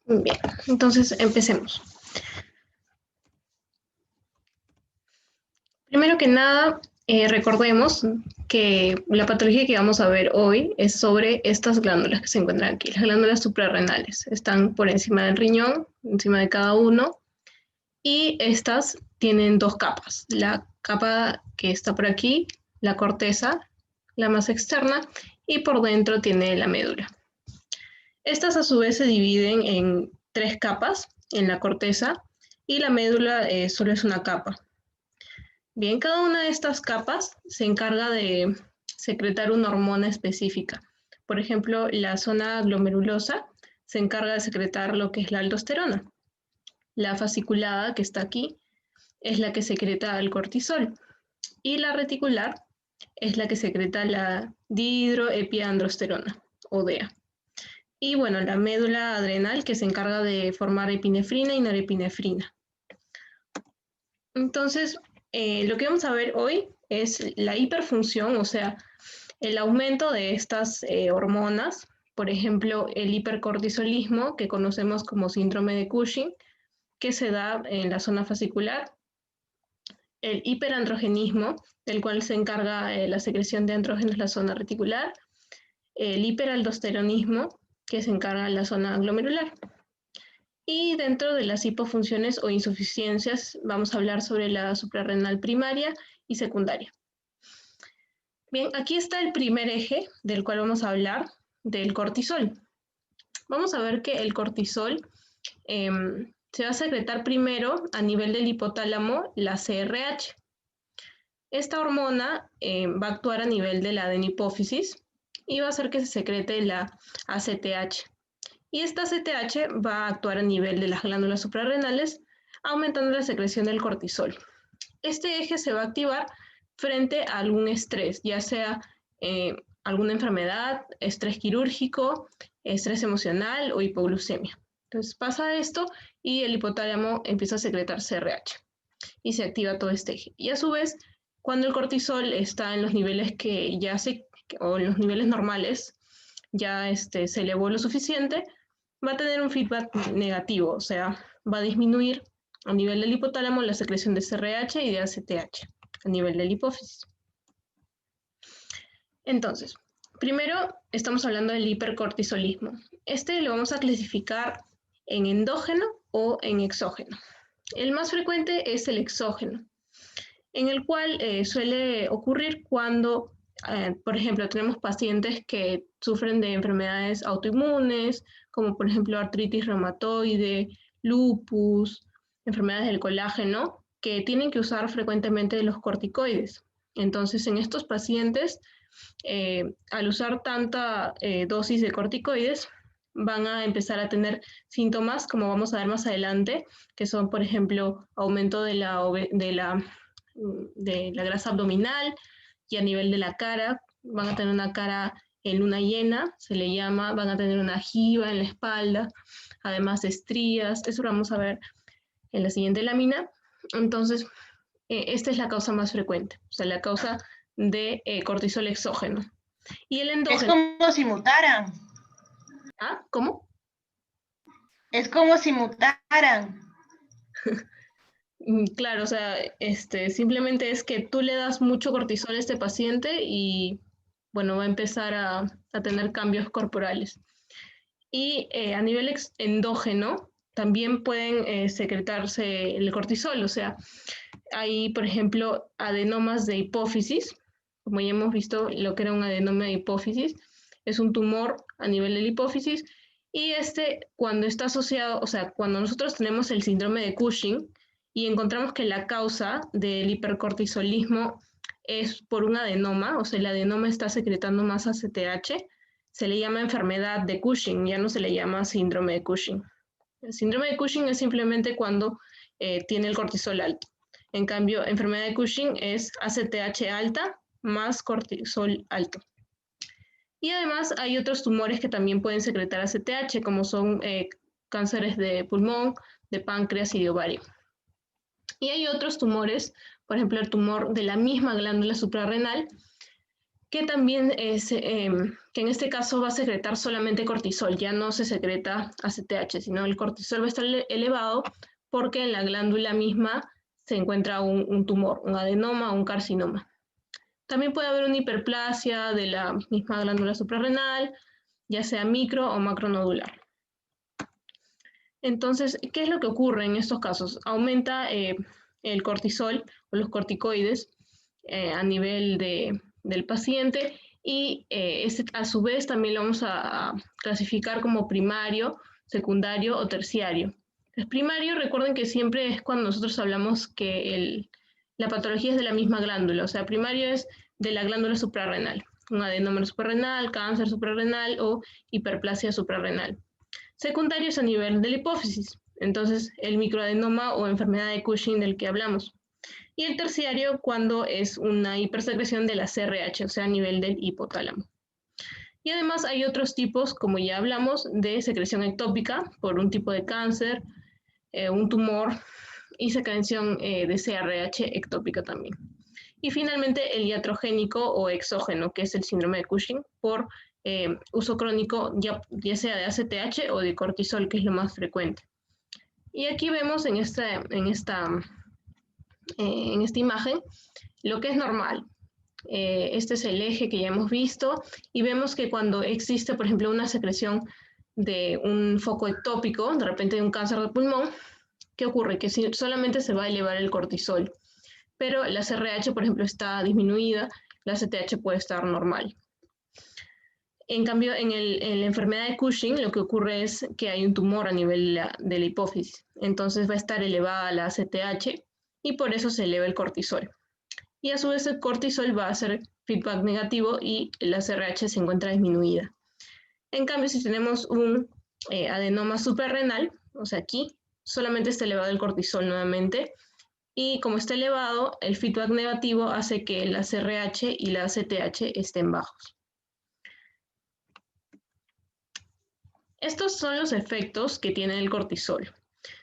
Bien, entonces empecemos. Primero que nada, recordemos que la patología que vamos a ver hoy es sobre estas glándulas que se encuentran aquí, las glándulas suprarrenales. Están por encima del riñón, encima de cada uno, y estas tienen dos capas. La capa que está por aquí, la corteza, la más externa, y por dentro tiene la médula. Estas a su vez se dividen en tres capas en la corteza y la médula solo es una capa. Bien, cada una de estas capas se encarga de secretar una hormona específica. Por ejemplo, la zona glomerulosa se encarga de secretar lo que es la aldosterona. La fasciculada, que está aquí, es la que secreta el cortisol. Y la reticular es la que secreta la dihidroepiandrosterona, o DEA. Y bueno, la médula adrenal que se encarga de formar epinefrina y norepinefrina. Entonces, lo que vamos a ver hoy es la hiperfunción, o sea, el aumento de estas hormonas, por ejemplo, el hipercortisolismo, que conocemos como síndrome de Cushing, que se da en la zona fascicular, el hiperandrogenismo, del cual se encarga la secreción de andrógenos en la zona reticular, el hiperaldosteronismo, que se encarga en la zona glomerular. Y dentro de las hipofunciones o insuficiencias vamos a hablar sobre la suprarrenal primaria y secundaria. Bien, aquí está el primer eje del cual vamos a hablar, del cortisol. Vamos a ver que el cortisol se va a secretar primero a nivel del hipotálamo, la CRH. Esta hormona va a actuar a nivel de la adenipófisis y va a hacer que se secrete la ACTH. Y esta ACTH va a actuar a nivel de las glándulas suprarrenales, aumentando la secreción del cortisol. Este eje se va a activar frente a algún estrés, ya sea alguna enfermedad, estrés quirúrgico, estrés emocional o hipoglucemia. Entonces pasa esto y el hipotálamo empieza a secretar CRH y se activa todo este eje. Y a su vez, cuando el cortisol está en los niveles o en los niveles normales, ya se elevó lo suficiente, va a tener un feedback negativo, o sea, va a disminuir a nivel del hipotálamo la secreción de CRH y de ACTH a nivel de la hipófisis. Entonces, primero estamos hablando del hipercortisolismo. Este lo vamos a clasificar en endógeno o en exógeno. El más frecuente es el exógeno, en el cual suele ocurrir cuando, por ejemplo, tenemos pacientes que sufren de enfermedades autoinmunes, como por ejemplo artritis reumatoide, lupus, enfermedades del colágeno, que tienen que usar frecuentemente los corticoides. Entonces, en estos pacientes, al usar tanta dosis de corticoides, van a empezar a tener síntomas, como vamos a ver más adelante, que son, por ejemplo, aumento de la grasa abdominal y a nivel de la cara. Van a tener una cara en luna llena, se le llama, van a tener una jiba en la espalda, además de estrías. Eso lo vamos a ver en la siguiente lámina. Entonces, esta es la causa más frecuente, o sea, la causa de cortisol exógeno. Y el endógeno... Es como si mutaran. ¿Ah? ¿Cómo? Es como si mutaran. Claro, o sea, simplemente es que tú le das mucho cortisol a este paciente y, bueno, va a empezar a tener cambios corporales. Y a nivel endógeno también pueden secretarse el cortisol, o sea, hay, por ejemplo, adenomas de hipófisis, como ya hemos visto lo que era un adenoma de hipófisis, es un tumor a nivel de la hipófisis, y cuando está asociado, o sea, cuando nosotros tenemos el síndrome de Cushing y encontramos que la causa del hipercortisolismo es por un adenoma, o sea, el adenoma está secretando más ACTH, se le llama enfermedad de Cushing, ya no se le llama síndrome de Cushing. El síndrome de Cushing es simplemente cuando tiene el cortisol alto. En cambio, enfermedad de Cushing es ACTH alta más cortisol alto. Y además hay otros tumores que también pueden secretar ACTH, como son cánceres de pulmón, de páncreas y de ovario. Y hay otros tumores, por ejemplo, el tumor de la misma glándula suprarrenal, que también es, que en este caso va a secretar solamente cortisol, ya no se secreta ACTH, sino el cortisol va a estar elevado porque en la glándula misma se encuentra un tumor, un adenoma o un carcinoma. También puede haber una hiperplasia de la misma glándula suprarrenal, ya sea micro o macronodular. Entonces, ¿qué es lo que ocurre en estos casos? Aumenta el cortisol o los corticoides a nivel del paciente y a su vez también lo vamos a clasificar como primario, secundario o terciario. El primario, recuerden que siempre es cuando nosotros hablamos que la patología es de la misma glándula, o sea, primario es de la glándula suprarrenal, un adenoma suprarrenal, cáncer suprarrenal o hiperplasia suprarrenal. Secundario es a nivel de la hipófisis, entonces el microadenoma o enfermedad de Cushing del que hablamos. Y el terciario cuando es una hipersecreción de la CRH, o sea, a nivel del hipotálamo. Y además hay otros tipos, como ya hablamos, de secreción ectópica por un tipo de cáncer, un tumor y secreción de CRH ectópica también. Y finalmente el iatrogénico o exógeno, que es el síndrome de Cushing, por uso crónico ya sea de ACTH o de cortisol, que es lo más frecuente. Y aquí vemos en esta imagen lo que es normal. Este es el eje que ya hemos visto y vemos que cuando existe, por ejemplo, una secreción de un foco ectópico, de repente de un cáncer de pulmón, ¿qué ocurre? Que solamente se va a elevar el cortisol, pero la CRH, por ejemplo, está disminuida, la CTH puede estar normal. En cambio, en la enfermedad de Cushing, lo que ocurre es que hay un tumor a nivel de la hipófisis. Entonces va a estar elevada la ACTH y por eso se eleva el cortisol. Y a su vez el cortisol va a hacer feedback negativo y la CRH se encuentra disminuida. En cambio, si tenemos un adenoma suprarrenal, o sea, aquí solamente está elevado el cortisol nuevamente, y como está elevado, el feedback negativo hace que la CRH y la ACTH estén bajos. Estos son los efectos que tiene el cortisol.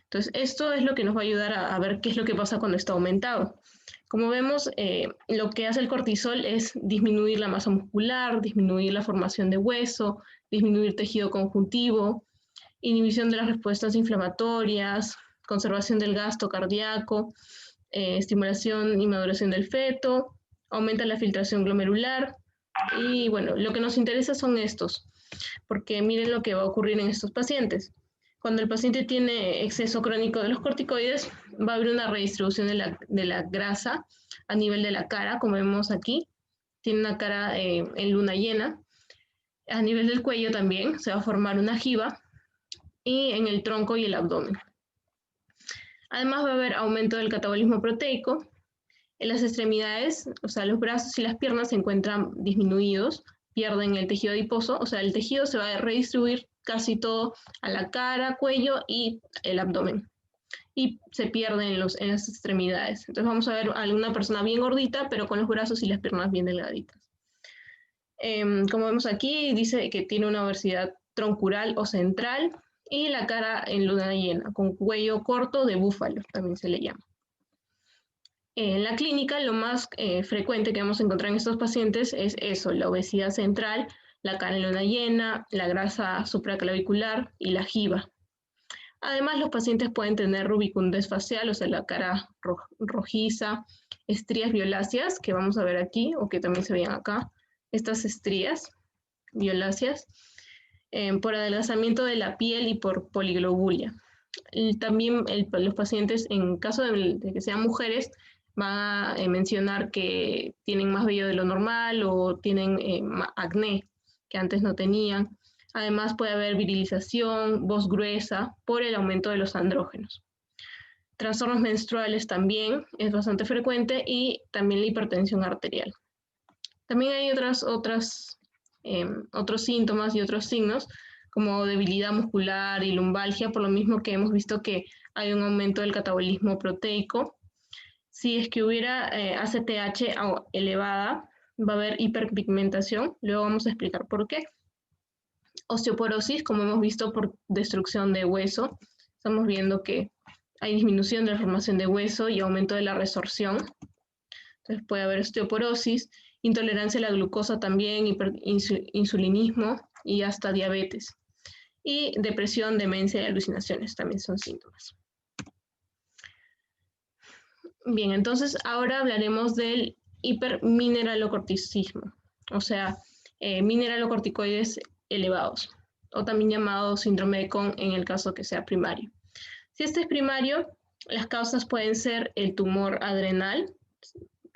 Entonces, esto es lo que nos va a ayudar a ver qué es lo que pasa cuando está aumentado. Como vemos, lo que hace el cortisol es disminuir la masa muscular, disminuir la formación de hueso, disminuir tejido conjuntivo, inhibición de las respuestas inflamatorias, conservación del gasto cardíaco, estimulación y maduración del feto, aumenta la filtración glomerular y bueno, lo que nos interesa son estos, porque miren lo que va a ocurrir en estos pacientes. Cuando el paciente tiene exceso crónico de los corticoides, va a haber una redistribución de la grasa a nivel de la cara, como vemos aquí. Tiene una cara en luna llena. A nivel del cuello también se va a formar una jiba y en el tronco y el abdomen. Además va a haber aumento del catabolismo proteico. En las extremidades, o sea, los brazos y las piernas se encuentran disminuidos, pierden el tejido adiposo, o sea, el tejido se va a redistribuir casi todo a la cara, cuello y el abdomen. Y se pierde en las extremidades. Entonces vamos a ver a una persona bien gordita, pero con los brazos y las piernas bien delgaditas. Como vemos aquí, dice que tiene una obesidad troncural o central y la cara en luna llena, con cuello corto de búfalo, también se le llama. En la clínica, lo más frecuente que vamos a encontrar en estos pacientes es eso, la obesidad central, la cara en luna llena, la grasa supraclavicular y la jiba. Además, los pacientes pueden tener rubicundez facial, o sea, la cara rojiza, estrías violáceas, que vamos a ver aquí, o que también se ven acá, estas estrías violáceas, por adelgazamiento de la piel y por poliglobulia. Y también los pacientes, en caso de que sean mujeres, van a mencionar que tienen más vello de lo normal o tienen acné que antes no tenían. Además puede haber virilización, voz gruesa por el aumento de los andrógenos. Trastornos menstruales también es bastante frecuente y también la hipertensión arterial. También hay otros síntomas y otros signos como debilidad muscular y lumbalgia, por lo mismo que hemos visto que hay un aumento del catabolismo proteico. Si es que hubiera ACTH elevada, va a haber hiperpigmentación, luego vamos a explicar por qué. Osteoporosis, como hemos visto por destrucción de hueso, estamos viendo que hay disminución de la formación de hueso y aumento de la resorción. Entonces puede haber osteoporosis, intolerancia a la glucosa también, insulinismo y hasta diabetes. Y depresión, demencia y alucinaciones también son síntomas. Bien, entonces ahora hablaremos del hipermineralocorticismo, o sea, mineralocorticoides elevados, o también llamado síndrome de Cohn en el caso que sea primario. Si este es primario, las causas pueden ser el tumor adrenal,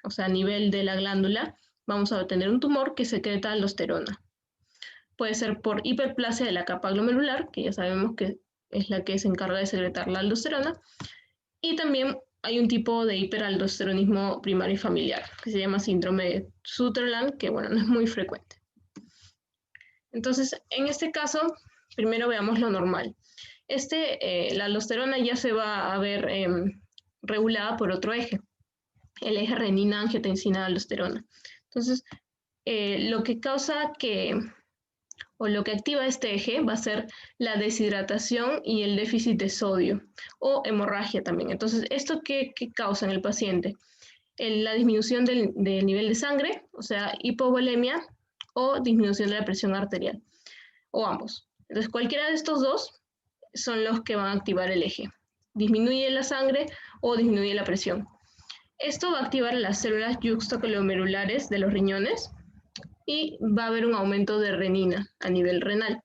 o sea, a nivel de la glándula, vamos a tener un tumor que secreta aldosterona. Puede ser por hiperplasia de la capa glomerular, que ya sabemos que es la que se encarga de secretar la aldosterona, y también hay un tipo de hiperaldosteronismo primario y familiar, que se llama síndrome de Sutherland, que bueno, no es muy frecuente. Entonces, en este caso, primero veamos lo normal. La aldosterona ya se va a ver regulada por otro eje, el eje renina-angiotensina-aldosterona. Entonces, lo que causa o lo que activa este eje va a ser la deshidratación y el déficit de sodio o hemorragia también. Entonces, ¿esto qué causa en el paciente? La disminución del nivel de sangre, o sea, hipovolemia o disminución de la presión arterial, o ambos. Entonces, cualquiera de estos dos son los que van a activar el eje. Disminuye la sangre o disminuye la presión. Esto va a activar las células yuxtaglomerulares de los riñones y va a haber un aumento de renina a nivel renal.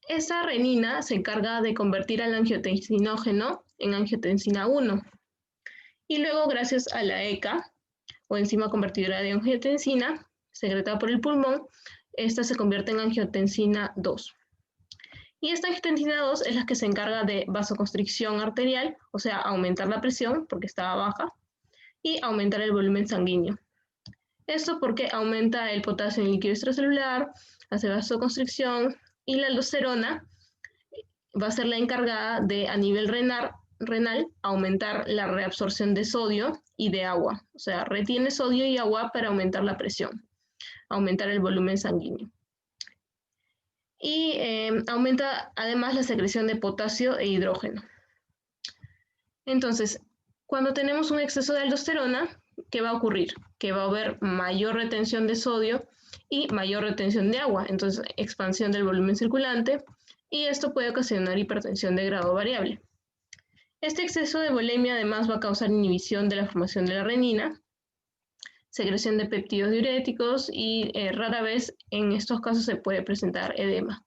Esa renina se encarga de convertir al angiotensinógeno en angiotensina 1. Y luego, gracias a la ECA, o enzima convertidora de angiotensina, secretada por el pulmón, esta se convierte en angiotensina 2. Y esta angiotensina 2 es la que se encarga de vasoconstricción arterial, o sea, aumentar la presión porque estaba baja, y aumentar el volumen sanguíneo. Esto porque aumenta el potasio en el líquido extracelular, hace vasoconstricción, y la aldosterona va a ser la encargada de, a nivel renal, aumentar la reabsorción de sodio y de agua. O sea, retiene sodio y agua para aumentar la presión, aumentar el volumen sanguíneo. Y aumenta además la secreción de potasio e hidrógeno. Entonces, cuando tenemos un exceso de aldosterona, ¿qué va a ocurrir? Que va a haber mayor retención de sodio y mayor retención de agua, entonces expansión del volumen circulante, y esto puede ocasionar hipertensión de grado variable. Este exceso de volemia además va a causar inhibición de la formación de la renina, secreción de péptidos diuréticos y rara vez en estos casos se puede presentar edema.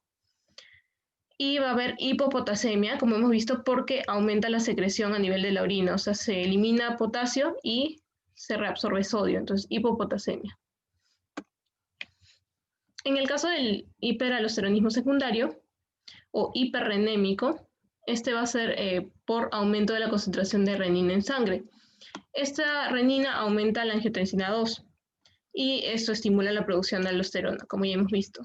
Y va a haber hipopotasemia, como hemos visto, porque aumenta la secreción a nivel de la orina, o sea, se elimina potasio y se reabsorbe sodio, entonces hipopotasemia. En el caso del hiperaldosteronismo secundario o hiperrenémico, este va a ser por aumento de la concentración de renina en sangre. Esta renina aumenta la angiotensina 2 y esto estimula la producción de aldosterona, como ya hemos visto.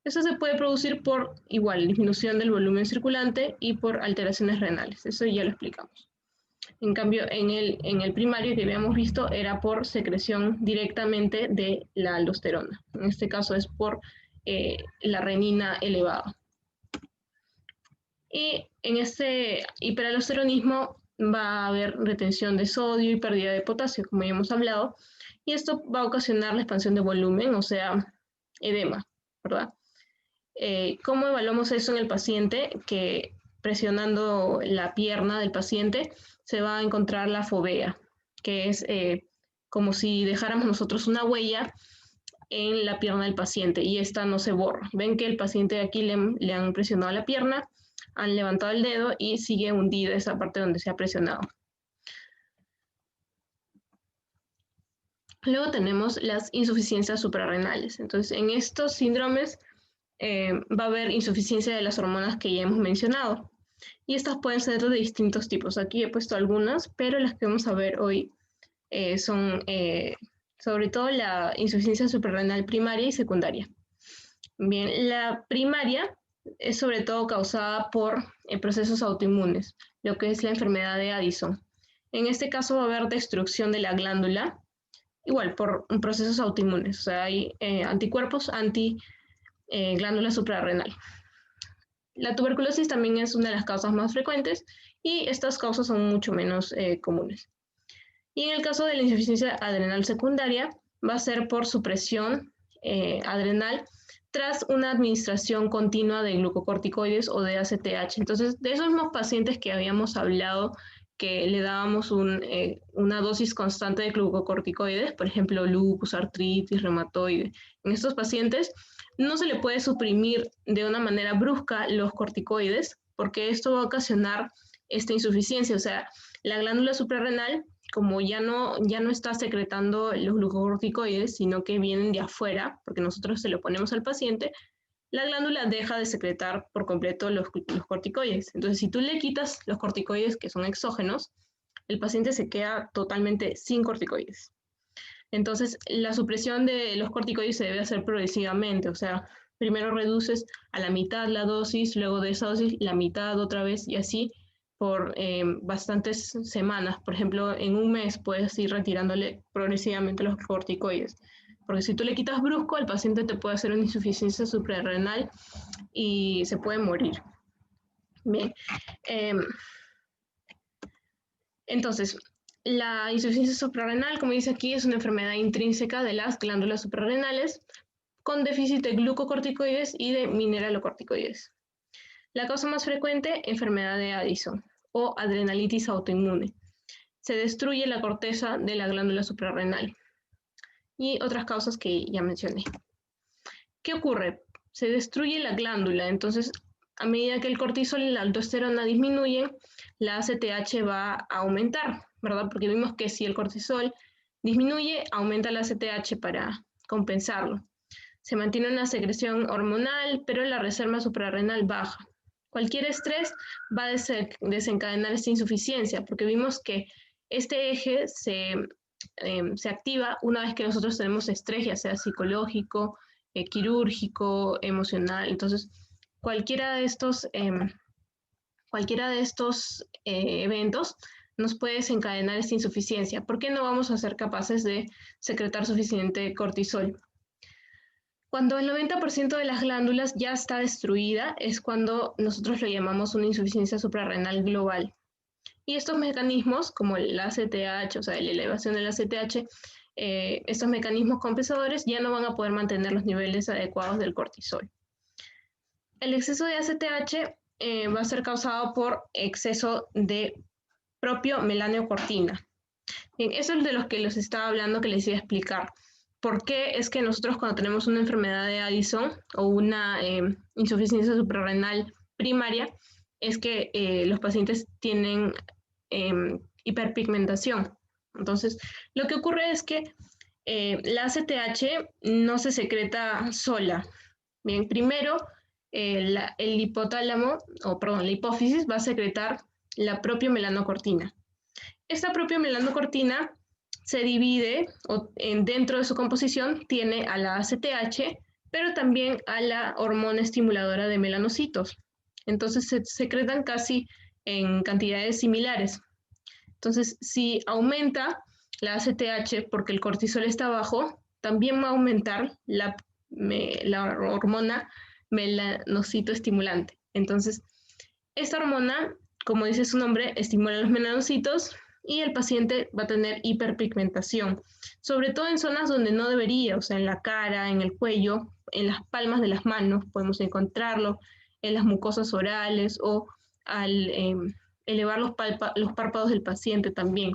Eso se puede producir por igual disminución del volumen circulante y por alteraciones renales. Eso ya lo explicamos. En cambio, en el primario que habíamos visto era por secreción directamente de la aldosterona. En este caso es por la renina elevada. Y en este hiperaldosteronismo va a haber retención de sodio y pérdida de potasio, como ya hemos hablado, y esto va a ocasionar la expansión de volumen, o sea, edema, ¿verdad? ¿Cómo evaluamos eso en el paciente? Que presionando la pierna del paciente se va a encontrar la fovea, que es como si dejáramos nosotros una huella en la pierna del paciente y esta no se borra. Ven que el paciente aquí le han presionado la pierna, han levantado el dedo y sigue hundida esa parte donde se ha presionado. Luego tenemos las insuficiencias suprarrenales. Entonces, en estos síndromes va a haber insuficiencia de las hormonas que ya hemos mencionado. Y estas pueden ser de distintos tipos. Aquí he puesto algunas, pero las que vamos a ver hoy son sobre todo la insuficiencia suprarrenal primaria y secundaria. Bien, la primaria es sobre todo causada por procesos autoinmunes, lo que es la enfermedad de Addison. En este caso va a haber destrucción de la glándula, igual por procesos autoinmunes, o sea, hay anticuerpos anti-glándula suprarrenal. La tuberculosis también es una de las causas más frecuentes y estas causas son mucho menos comunes. Y en el caso de la insuficiencia adrenal secundaria, va a ser por supresión adrenal tras una administración continua de glucocorticoides o de ACTH. Entonces, de esos mismos pacientes que habíamos hablado, que le dábamos una dosis constante de glucocorticoides, por ejemplo, lupus, artritis, reumatoide, en estos pacientes no se le puede suprimir de una manera brusca los corticoides, porque esto va a ocasionar esta insuficiencia, o sea, la glándula suprarrenal, como ya no está secretando los glucocorticoides, sino que vienen de afuera, porque nosotros se lo ponemos al paciente, la glándula deja de secretar por completo los corticoides. Entonces, si tú le quitas los corticoides que son exógenos, el paciente se queda totalmente sin corticoides. Entonces, la supresión de los corticoides se debe hacer progresivamente, o sea, primero reduces a la mitad la dosis, luego de esa dosis la mitad otra vez y así por bastantes semanas. Por ejemplo, en un mes puedes ir retirándole progresivamente los corticoides. Porque si tú le quitas brusco, el paciente te puede hacer una insuficiencia suprarrenal y se puede morir. Bien. Entonces, la insuficiencia suprarrenal, como dice aquí, es una enfermedad intrínseca de las glándulas suprarrenales con déficit de glucocorticoides y de mineralocorticoides. La causa más frecuente, enfermedad de Addison o adrenalitis autoinmune. Se destruye la corteza de la glándula suprarrenal. Y otras causas que ya mencioné. ¿Qué ocurre? Se destruye la glándula, entonces a medida que el cortisol y la aldosterona disminuyen, la ACTH va a aumentar, ¿verdad? Porque vimos que si el cortisol disminuye, aumenta la ACTH para compensarlo. Se mantiene una secreción hormonal, pero la reserva suprarrenal baja. Cualquier estrés va a desencadenar esta insuficiencia, porque vimos que este eje se activa una vez que nosotros tenemos estrés, ya sea psicológico, quirúrgico, emocional. Entonces, cualquiera de estos eventos nos puede desencadenar esta insuficiencia. ¿Por qué no vamos a ser capaces de secretar suficiente cortisol? Cuando el 90% de las glándulas ya está destruida, es cuando nosotros lo llamamos una insuficiencia suprarrenal global. Y estos mecanismos, como el ACTH, o sea, la elevación del ACTH, estos mecanismos compensadores ya no van a poder mantener los niveles adecuados del cortisol. El exceso de ACTH va a ser causado por exceso de propio melanocortina. Bien, eso es de los que les estaba hablando, que les iba a explicar. ¿Por qué es que nosotros cuando tenemos una enfermedad de Addison o una insuficiencia suprarrenal primaria, es que los pacientes tienen hiperpigmentación? Entonces, lo que ocurre es que la ACTH no se secreta sola. Bien, primero el hipotálamo, la hipófisis va a secretar la propia melanocortina. Esta propia melanocortina se divide dentro de su composición, tiene a la ACTH, pero también a la hormona estimuladora de melanocitos. Entonces se secretan casi en cantidades similares. Entonces, si aumenta la ACTH porque el cortisol está bajo, también va a aumentar la hormona melanocito estimulante. Entonces, esta hormona, como dice su nombre, estimula los melanocitos y el paciente va a tener hiperpigmentación, sobre todo en zonas donde no debería, o sea, en la cara, en el cuello, en las palmas de las manos podemos encontrarlo, en las mucosas orales o al elevar los párpados del paciente también.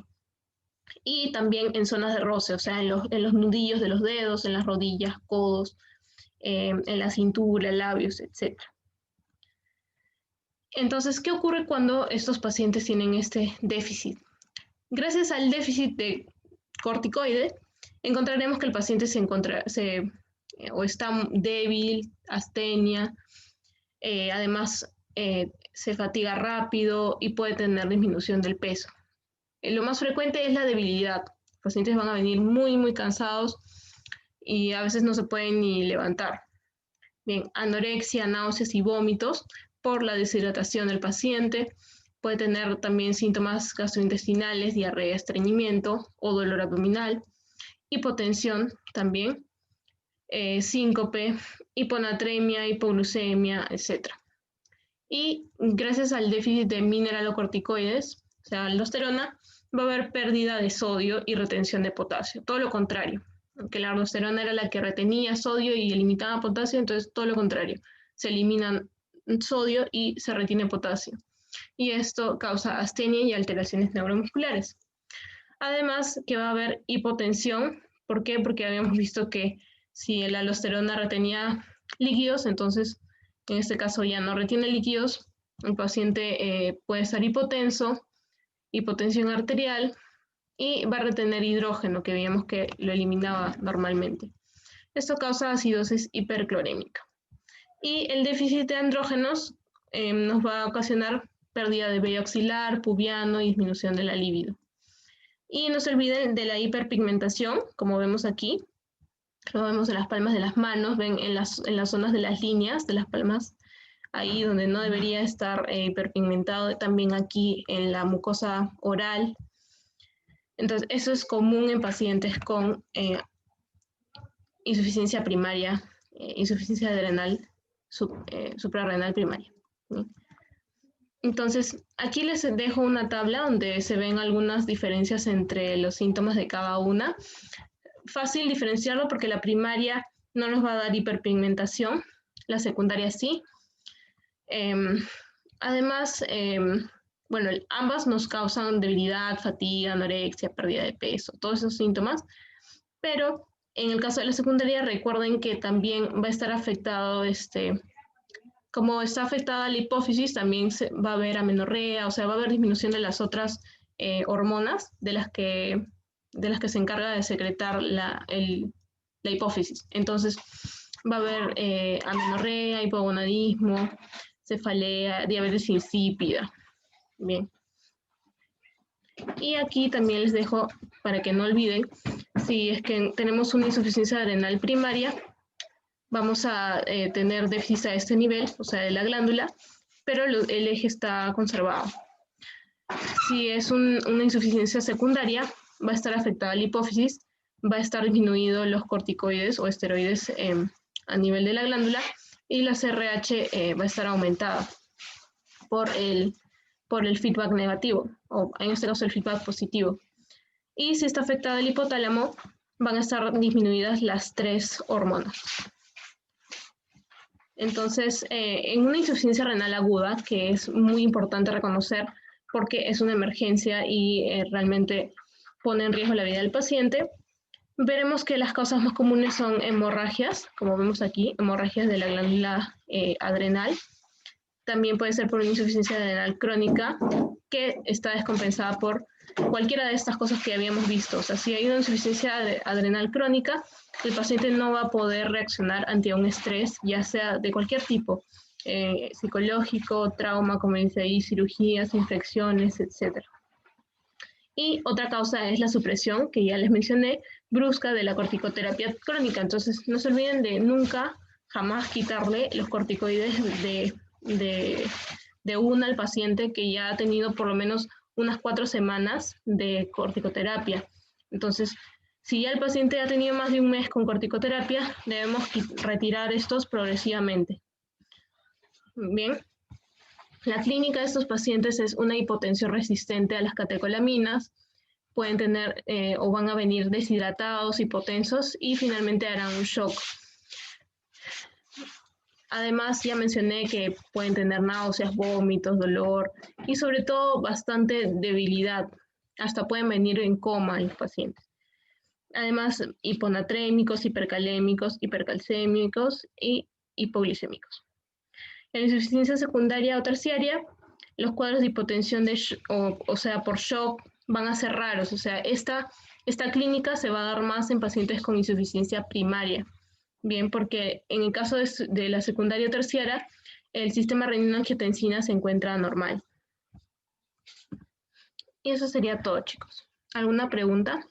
Y también en zonas de roce, o sea, en los nudillos de los dedos, en las rodillas, codos, en la cintura, labios, etc. Entonces, ¿qué ocurre cuando estos pacientes tienen este déficit? Gracias al déficit de corticoide, encontraremos que el paciente está débil, astenia, además se fatiga rápido y puede tener disminución del peso. Lo más frecuente es la debilidad. Los pacientes van a venir muy, muy cansados y a veces no se pueden ni levantar. Bien, anorexia, náuseas y vómitos por la deshidratación del paciente. Puede tener también síntomas gastrointestinales, diarrea, estreñimiento o dolor abdominal. Hipotensión también, síncope, hiponatremia, hipoglucemia, etc. Y gracias al déficit de mineralocorticoides, o sea, aldosterona, va a haber pérdida de sodio y retención de potasio, todo lo contrario. que la aldosterona era la que retenía sodio y eliminaba potasio, entonces todo lo contrario, se eliminan sodio y se retiene potasio. Y esto causa astenia y alteraciones neuromusculares. Además que va a haber hipotensión. ¿Por qué? Porque habíamos visto que si la aldosterona retenía líquidos, entonces en este caso ya no retiene líquidos, el paciente puede estar hipotenso, hipotensión arterial, y va a retener hidrógeno, que veíamos que lo eliminaba normalmente. Esto causa acidosis hiperclorémica. Y el déficit de andrógenos nos va a ocasionar pérdida de vello axilar, pubiano y disminución de la libido. Y no se olviden de la hiperpigmentación, como vemos aquí. Lo vemos en las palmas de las manos, ven en las zonas de las líneas de las palmas, ahí donde no debería estar hiperpigmentado, también aquí en la mucosa oral. Entonces, eso es común en pacientes con insuficiencia primaria, insuficiencia adrenal, suprarrenal primaria. ¿Sí? Entonces, aquí les dejo una tabla donde se ven algunas diferencias entre los síntomas de cada una. Fácil diferenciarlo porque la primaria no nos va a dar hiperpigmentación, la secundaria sí. Además, bueno, ambas nos causan debilidad, fatiga, anorexia, pérdida de peso, todos esos síntomas, pero en el caso de la secundaria recuerden que también va a estar afectado, como está afectada la hipófisis, también va a haber amenorrea, o sea, va a haber disminución de las otras hormonas de las que se encarga de secretar la hipófisis. Entonces, va a haber amenorrea, hipogonadismo, cefalea, diabetes insípida. Bien. Y aquí también les dejo, para que no olviden, si es que tenemos una insuficiencia adrenal primaria, vamos a tener déficit a este nivel, o sea, de la glándula, pero el eje está conservado. Si es una insuficiencia secundaria, va a estar afectada la hipófisis, va a estar disminuido los corticoides o esteroides a nivel de la glándula, y la CRH va a estar aumentada por el feedback negativo, o en este caso el feedback positivo. Y si está afectada el hipotálamo, van a estar disminuidas las 3 hormonas. Entonces, en una insuficiencia renal aguda, que es muy importante reconocer porque es una emergencia y realmente pone en riesgo la vida del paciente, veremos que las causas más comunes son hemorragias, como vemos aquí, hemorragias de la glándula adrenal. También puede ser por una insuficiencia adrenal crónica que está descompensada por cualquiera de estas cosas que habíamos visto. O sea, si hay una insuficiencia adrenal crónica, el paciente no va a poder reaccionar ante un estrés, ya sea de cualquier tipo, psicológico, trauma, como dice ahí, cirugías, infecciones, etc. Y otra causa es la supresión, que ya les mencioné, brusca de la corticoterapia crónica. Entonces, no se olviden de nunca, jamás quitarle los corticoides de una al paciente que ya ha tenido por lo menos unas 4 semanas de corticoterapia. Entonces, si ya el paciente ha tenido más de un mes con corticoterapia, debemos retirar estos progresivamente. Bien. La clínica de estos pacientes es una hipotensión resistente a las catecolaminas, pueden tener o van a venir deshidratados, hipotensos y finalmente harán un shock. Además, ya mencioné que pueden tener náuseas, vómitos, dolor y sobre todo bastante debilidad. Hasta pueden venir en coma los pacientes. Además, hiponatrémicos, hipercalémicos, hipercalcémicos y hipoglicémicos. En la insuficiencia secundaria o terciaria, los cuadros de hipotensión o sea, por shock van a ser raros. O sea, esta clínica se va a dar más en pacientes con insuficiencia primaria. Bien, porque en el caso de la secundaria o terciaria, el sistema renina-angiotensina se encuentra normal. Y eso sería todo, chicos. ¿Alguna pregunta?